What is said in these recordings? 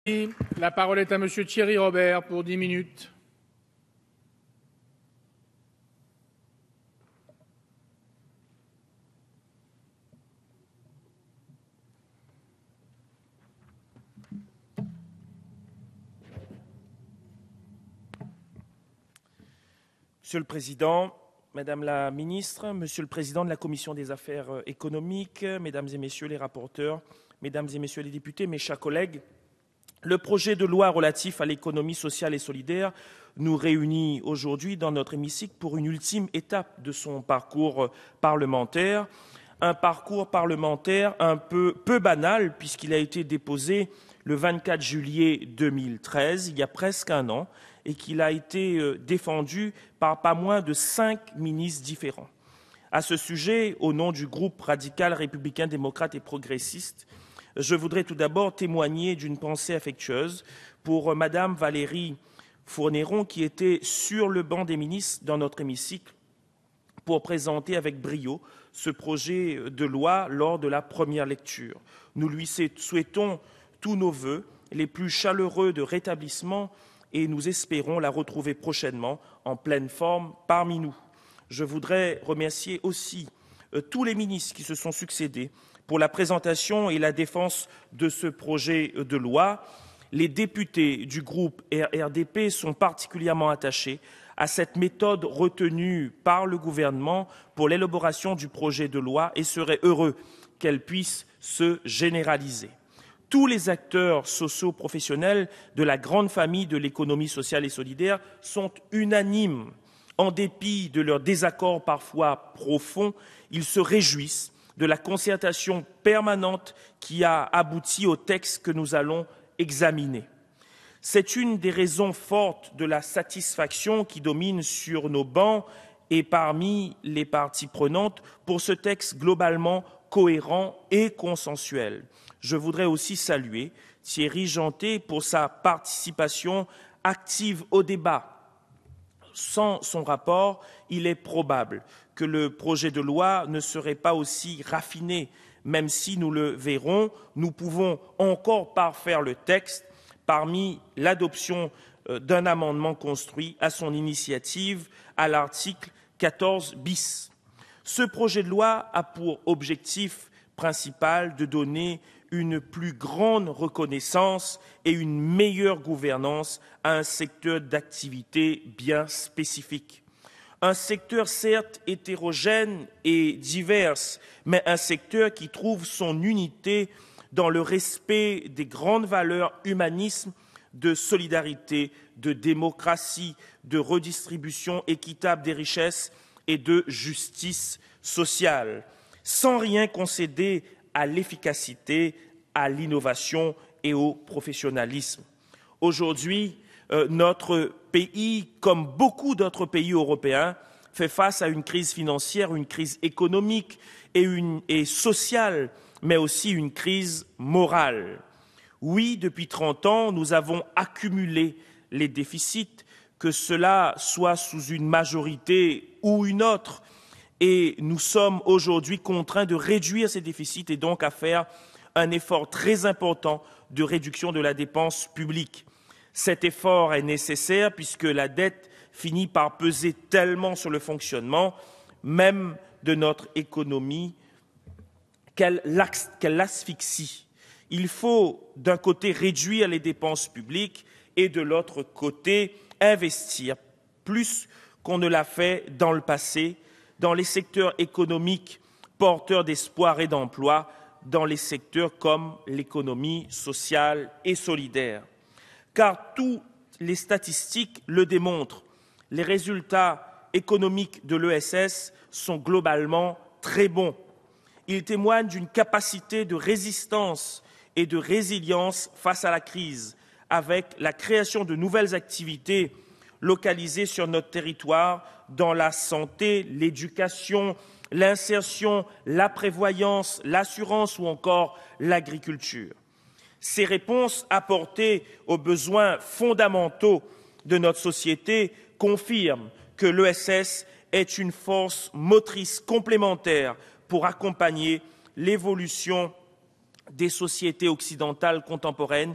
La parole est à Monsieur Thierry Robert pour 10 minutes. Monsieur le Président, Madame la Ministre, Monsieur le Président de la Commission des Affaires économiques, Mesdames et Messieurs les rapporteurs, Mesdames et Messieurs les députés, mes chers collègues, le projet de loi relatif à l'économie sociale et solidaire nous réunit aujourd'hui dans notre hémicycle pour une ultime étape de son parcours parlementaire. Un parcours parlementaire un peu banal puisqu'il a été déposé le 24 juillet 2013, il y a presque un an, et qu'il a été défendu par pas moins de 5 ministres différents. À ce sujet, au nom du groupe radical républicain démocrate et progressiste, je voudrais tout d'abord témoigner d'une pensée affectueuse pour Madame Valérie Fournéron, qui était sur le banc des ministres dans notre hémicycle pour présenter avec brio ce projet de loi lors de la première lecture. Nous lui souhaitons tous nos vœux les plus chaleureux de rétablissement et nous espérons la retrouver prochainement en pleine forme parmi nous. Je voudrais remercier aussi tous les ministres qui se sont succédés pour la présentation et la défense de ce projet de loi. Les députés du groupe RDP sont particulièrement attachés à cette méthode retenue par le gouvernement pour l'élaboration du projet de loi et seraient heureux qu'elle puisse se généraliser. Tous les acteurs socio-professionnels de la grande famille de l'économie sociale et solidaire sont unanimes. En dépit de leurs désaccords parfois profonds, ils se réjouissent de la concertation permanente qui a abouti au texte que nous allons examiner. C'est une des raisons fortes de la satisfaction qui domine sur nos bancs et parmi les parties prenantes pour ce texte globalement cohérent et consensuel. Je voudrais aussi saluer Thierry Jeantet pour sa participation active au débat. Sans son rapport, il est probable que le projet de loi ne serait pas aussi raffiné, même si nous le verrons, nous pouvons encore parfaire le texte parmi l'adoption d'un amendement construit à son initiative à l'article 14 bis. Ce projet de loi a pour objectif principal de donner une plus grande reconnaissance et une meilleure gouvernance à un secteur d'activité bien spécifique. Un secteur certes hétérogène et divers, mais un secteur qui trouve son unité dans le respect des grandes valeurs humanisme, de solidarité, de démocratie, de redistribution équitable des richesses et de justice sociale, sans rien concéder à l'efficacité, à l'innovation et au professionnalisme. Aujourd'hui, notre pays, comme beaucoup d'autres pays européens, fait face à une crise financière, une crise économique et sociale, mais aussi une crise morale. Oui, depuis 30 ans, nous avons accumulé les déficits, que cela soit sous une majorité ou une autre, et nous sommes aujourd'hui contraints de réduire ces déficits et donc à faire un effort très important de réduction de la dépense publique. Cet effort est nécessaire puisque la dette finit par peser tellement sur le fonctionnement même de notre économie qu'elle l'asphyxie. Il faut d'un côté réduire les dépenses publiques et de l'autre côté investir plus qu'on ne l'a fait dans le passé dans les secteurs économiques porteurs d'espoir et d'emploi, dans les secteurs comme l'économie sociale et solidaire. Car toutes les statistiques le démontrent, les résultats économiques de l'ESS sont globalement très bons. Ils témoignent d'une capacité de résistance et de résilience face à la crise, avec la création de nouvelles activités localisées sur notre territoire dans la santé, l'éducation, l'insertion, la prévoyance, l'assurance ou encore l'agriculture. Ces réponses apportées aux besoins fondamentaux de notre société confirment que l'ESS est une force motrice complémentaire pour accompagner l'évolution des sociétés occidentales contemporaines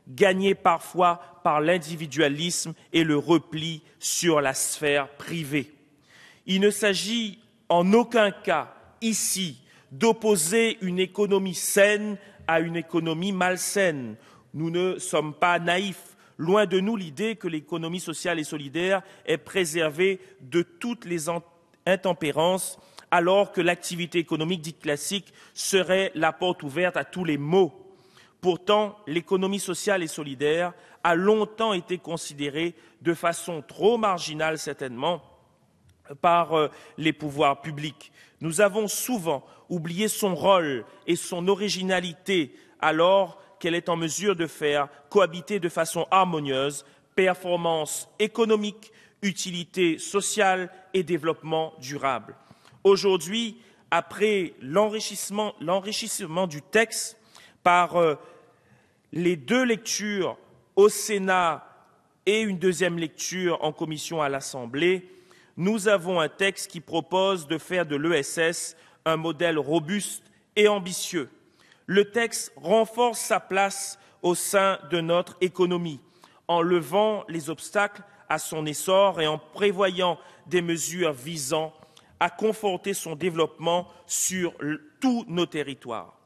gagnée parfois par l'individualisme et le repli sur la sphère privée. Il ne s'agit en aucun cas, ici, d'opposer une économie saine à une économie malsaine. Nous ne sommes pas naïfs. Loin de nous l'idée que l'économie sociale et solidaire est préservée de toutes les intempérances, alors que l'activité économique dite classique serait la porte ouverte à tous les maux. Pourtant, l'économie sociale et solidaire a longtemps été considérée de façon trop marginale, certainement, par les pouvoirs publics. Nous avons souvent oublié son rôle et son originalité alors qu'elle est en mesure de faire cohabiter de façon harmonieuse performance économique, utilité sociale et développement durable. Aujourd'hui, après l'enrichissement du texte par les 2 lectures au Sénat et une 2e lecture en commission à l'Assemblée, nous avons un texte qui propose de faire de l'ESS un modèle robuste et ambitieux. Le texte renforce sa place au sein de notre économie, en levant les obstacles à son essor et en prévoyant des mesures visant à conforter son développement sur tous nos territoires.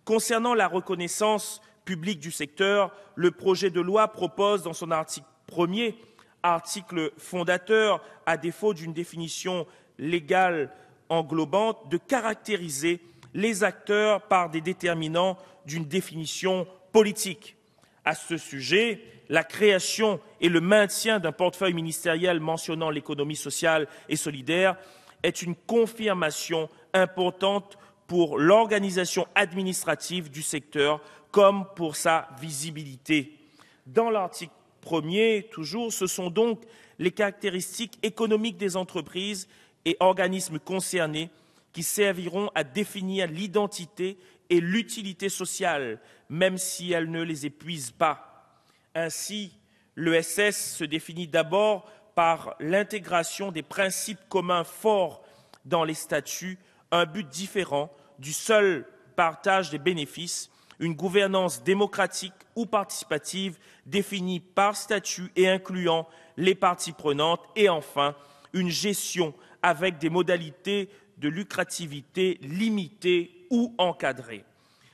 Concernant la reconnaissance publique du secteur, le projet de loi propose dans son article 1er, article fondateur, à défaut d'une définition légale englobante, de caractériser les acteurs par des déterminants d'une définition politique. À ce sujet, la création et le maintien d'un portefeuille ministériel mentionnant l'économie sociale et solidaire est une confirmation importante pour l'organisation administrative du secteur comme pour sa visibilité. Dans l'article 1er, toujours, ce sont donc les caractéristiques économiques des entreprises et organismes concernés qui serviront à définir l'identité et l'utilité sociale, même si elles ne les épuisent pas. Ainsi, l'ESS se définit d'abord par l'intégration des principes communs forts dans les statuts, un but différent du seul partage des bénéfices, une gouvernance démocratique ou participative définie par statut et incluant les parties prenantes, et enfin, une gestion avec des modalités de lucrativité limitées ou encadrées.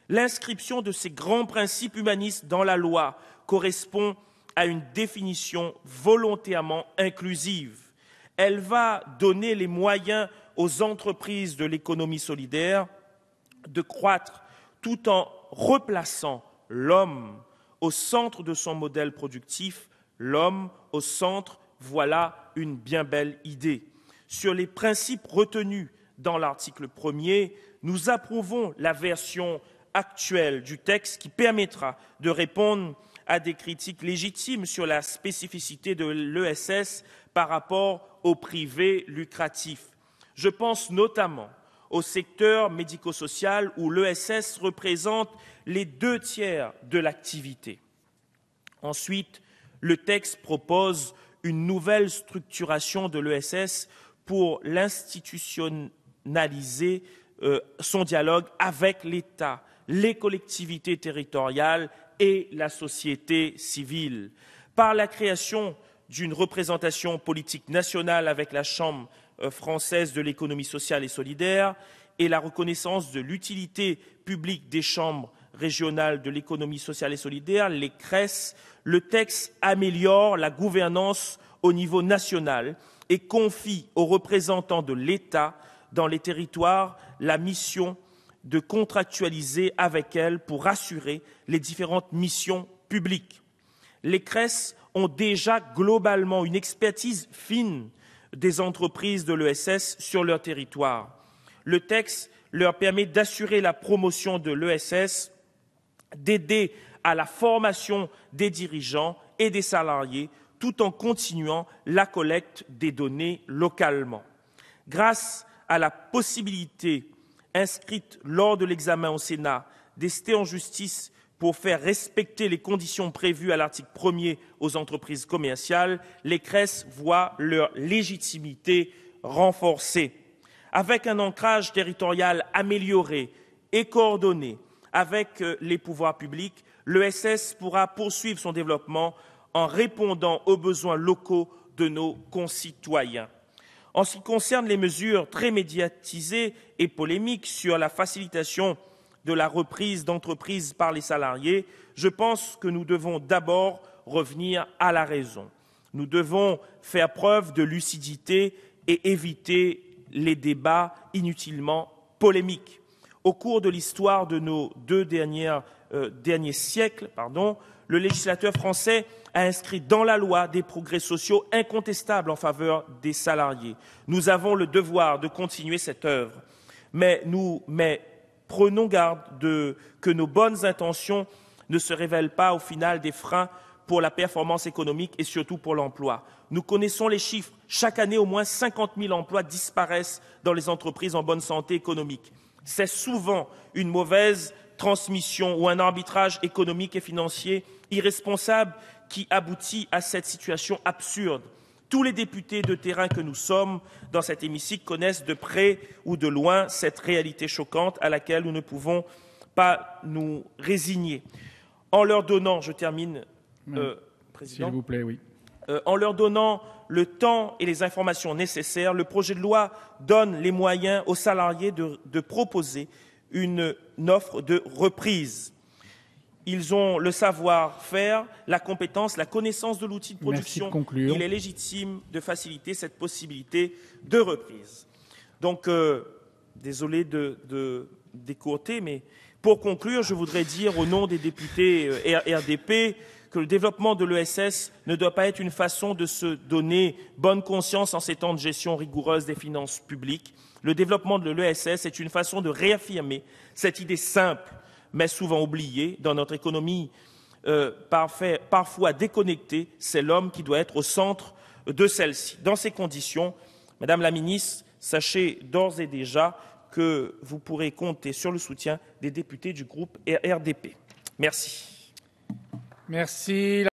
L'inscription de ces grands principes humanistes dans la loi correspond à une définition volontairement inclusive. Elle va donner les moyens aux entreprises de l'économie solidaire de croître tout en replaçant l'homme au centre de son modèle productif, l'homme au centre, voilà une bien belle idée. Sur les principes retenus dans l'article 1er, nous approuvons la version actuelle du texte qui permettra de répondre à des critiques légitimes sur la spécificité de l'ESS par rapport au privé lucratif. Je pense notamment au secteur médico-social où l'ESS représente les 2/3 de l'activité. Ensuite, le texte propose une nouvelle structuration de l'ESS pour l'institutionnaliser son dialogue avec l'État, les collectivités territoriales et la société civile. Par la création d'une représentation politique nationale avec la Chambre française de l'économie sociale et solidaire et la reconnaissance de l'utilité publique des chambres régionales de l'économie sociale et solidaire, les CRES, le texte améliore la gouvernance au niveau national et confie aux représentants de l'État dans les territoires la mission de contractualiser avec elles pour assurer les différentes missions publiques. Les CRES ont déjà globalement une expertise fine des entreprises de l'ESS sur leur territoire. Le texte leur permet d'assurer la promotion de l'ESS, d'aider à la formation des dirigeants et des salariés, tout en continuant la collecte des données localement. Grâce à la possibilité inscrite lors de l'examen au Sénat d'ester en justice pour faire respecter les conditions prévues à l'article 1er aux entreprises commerciales, les CRES voient leur légitimité renforcée. Avec un ancrage territorial amélioré et coordonné avec les pouvoirs publics, L'ESS pourra poursuivre son développement en répondant aux besoins locaux de nos concitoyens. En ce qui concerne les mesures très médiatisées et polémiques sur la facilitation de la reprise d'entreprises par les salariés, je pense que nous devons d'abord revenir à la raison. Nous devons faire preuve de lucidité et éviter les débats inutilement polémiques. Au cours de l'histoire de nos deux derniers siècles, le législateur français a inscrit dans la loi des progrès sociaux incontestables en faveur des salariés. Nous avons le devoir de continuer cette œuvre, mais prenons garde que nos bonnes intentions ne se révèlent pas au final des freins pour la performance économique et surtout pour l'emploi. Nous connaissons les chiffres. Chaque année, au moins 50 000 emplois disparaissent dans les entreprises en bonne santé économique. C'est souvent une mauvaise transmission ou un arbitrage économique et financier irresponsable qui aboutit à cette situation absurde. Tous les députés de terrain que nous sommes dans cet hémicycle connaissent de près ou de loin cette réalité choquante à laquelle nous ne pouvons pas nous résigner. En leur donnant, je termine, Président, s'il vous plaît, oui. En leur donnant le temps et les informations nécessaires, le projet de loi donne les moyens aux salariés de proposer une offre de reprise. Ils ont le savoir-faire, la compétence, la connaissance de l'outil de production. Merci de conclure. Il est légitime de faciliter cette possibilité de reprise. Donc, désolé de décourter, mais pour conclure, je voudrais dire au nom des députés RDP que le développement de l'ESS ne doit pas être une façon de se donner bonne conscience en ces temps de gestion rigoureuse des finances publiques. Le développement de l'ESS est une façon de réaffirmer cette idée simple, mais souvent oubliée dans notre économie parfois déconnectée, c'est l'homme qui doit être au centre de celle-ci. Dans ces conditions, Madame la Ministre, sachez d'ores et déjà que vous pourrez compter sur le soutien des députés du groupe RDP. Merci. Merci.